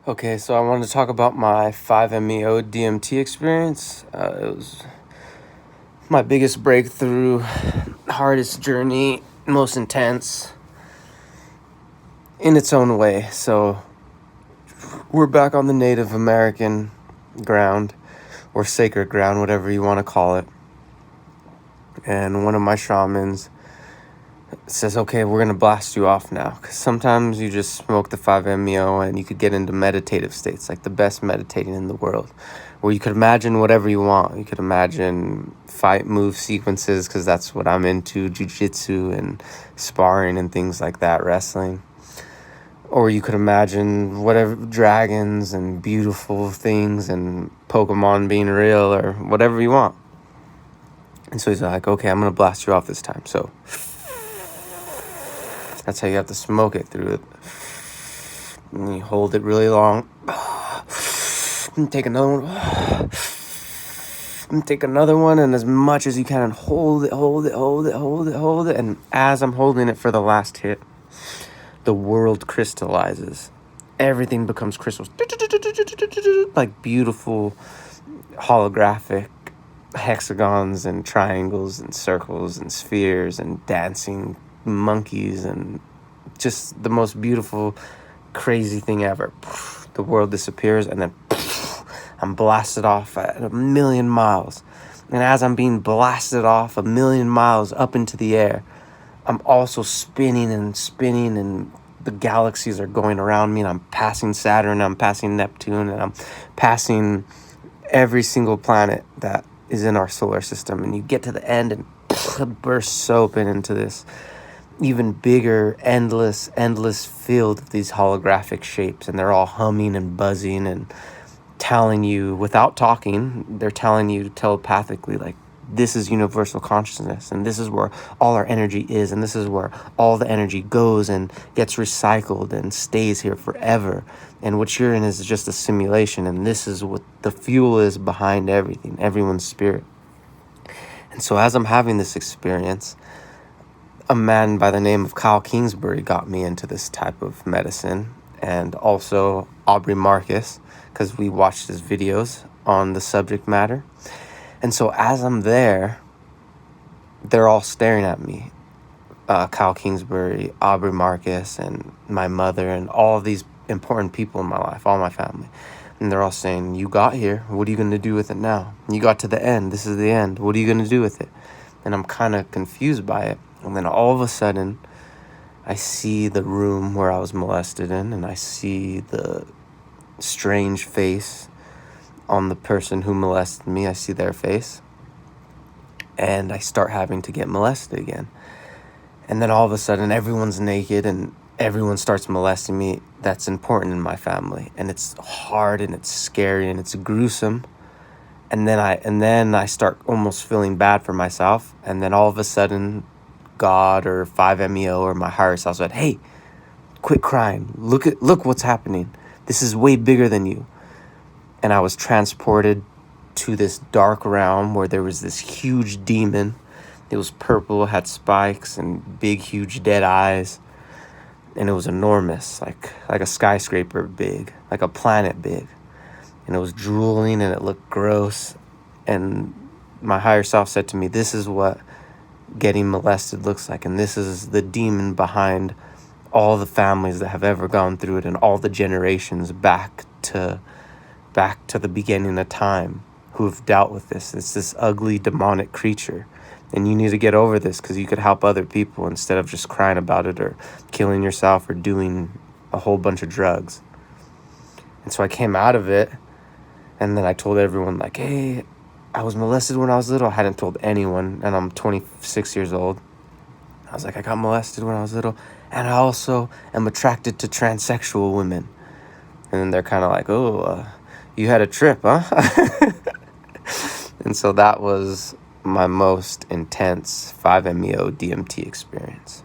Okay, so I wanted to talk about my 5-MeO DMT experience. It was my biggest breakthrough, hardest journey, most intense in its own way. So we're back on the Native American ground, or sacred ground, whatever you want to call it. And one of my shamans says, okay, we're going to blast you off now. Because sometimes you just smoke the 5-MeO and you could get into meditative states, like the best meditating in the world, where you could imagine whatever you want. You could imagine fight move sequences, because that's what I'm into, jiu-jitsu and sparring and things like that, wrestling. Or you could imagine whatever, dragons and beautiful things and Pokemon being real, or whatever you want. And so he's like, okay, I'm going to blast you off this time. So that's how you have to smoke it through it. And you hold it really long. And take another one. And take another one, and as much as you can, and hold it. And as I'm holding it for the last hit, the world crystallizes. Everything becomes crystals. Like beautiful holographic hexagons and triangles and circles and spheres and dancing monkeys, and just the most beautiful, crazy thing ever. The world disappears, and then I'm blasted off at 1,000,000 miles. And as I'm being blasted off 1,000,000 miles up into the air, I'm also spinning, and the galaxies are going around me, and I'm passing Saturn, I'm passing Neptune, and I'm passing every single planet that is in our solar system. And you get to the end, and it bursts open into this even bigger, endless field of these holographic shapes, and they're all humming and buzzing and telling you, without talking, they're telling you telepathically, like, this is universal consciousness, and this is where all our energy is, and this is where all the energy goes and gets recycled and stays here forever. And what you're in is just a simulation, and this is what the fuel is behind everything, everyone's spirit. And so as I'm having this experience, a man by the name of Kyle Kingsbury got me into this type of medicine, and also Aubrey Marcus, because we watched his videos on the subject matter. And so as I'm there, they're all staring at me. Kyle Kingsbury, Aubrey Marcus, and my mother, and all of these important people in my life, all my family. And they're all saying, you got here, what are you going to do with it now? You got to the end, this is the end, what are you going to do with it? And I'm kind of confused by it. And then all of a sudden, I see the room where I was molested in, and I see the strange face on the person who molested me. I see their face, and I start having to get molested again. And then all of a sudden, everyone's naked, and everyone starts molesting me. That's important in my family, and it's hard, and it's scary, and it's gruesome. And then I start almost feeling bad for myself, and then all of a sudden, God or 5-MeO or my higher self said, hey, quit crying. Look what's happening. This is way bigger than you. And I was transported to this dark realm where there was this huge demon. It was purple, had spikes and big, huge dead eyes. And it was enormous, like a skyscraper big, like a planet big. And it was drooling, and it looked gross. And my higher self said to me, this is what getting molested looks like, and this is the demon behind all the families that have ever gone through it, and all the generations back to the beginning of time who have dealt with this. It's this ugly demonic creature, and you need to get over this, because you could help other people instead of just crying about it or killing yourself or doing a whole bunch of drugs. And so I came out of it, and then I told everyone, like, hey, I was molested when I was little. I hadn't told anyone, and I'm 26 years old. I was like, I got molested when I was little, and I also am attracted to transsexual women. And then they're kind of like, oh, you had a trip, huh? And so that was my most intense 5-MeO DMT experience.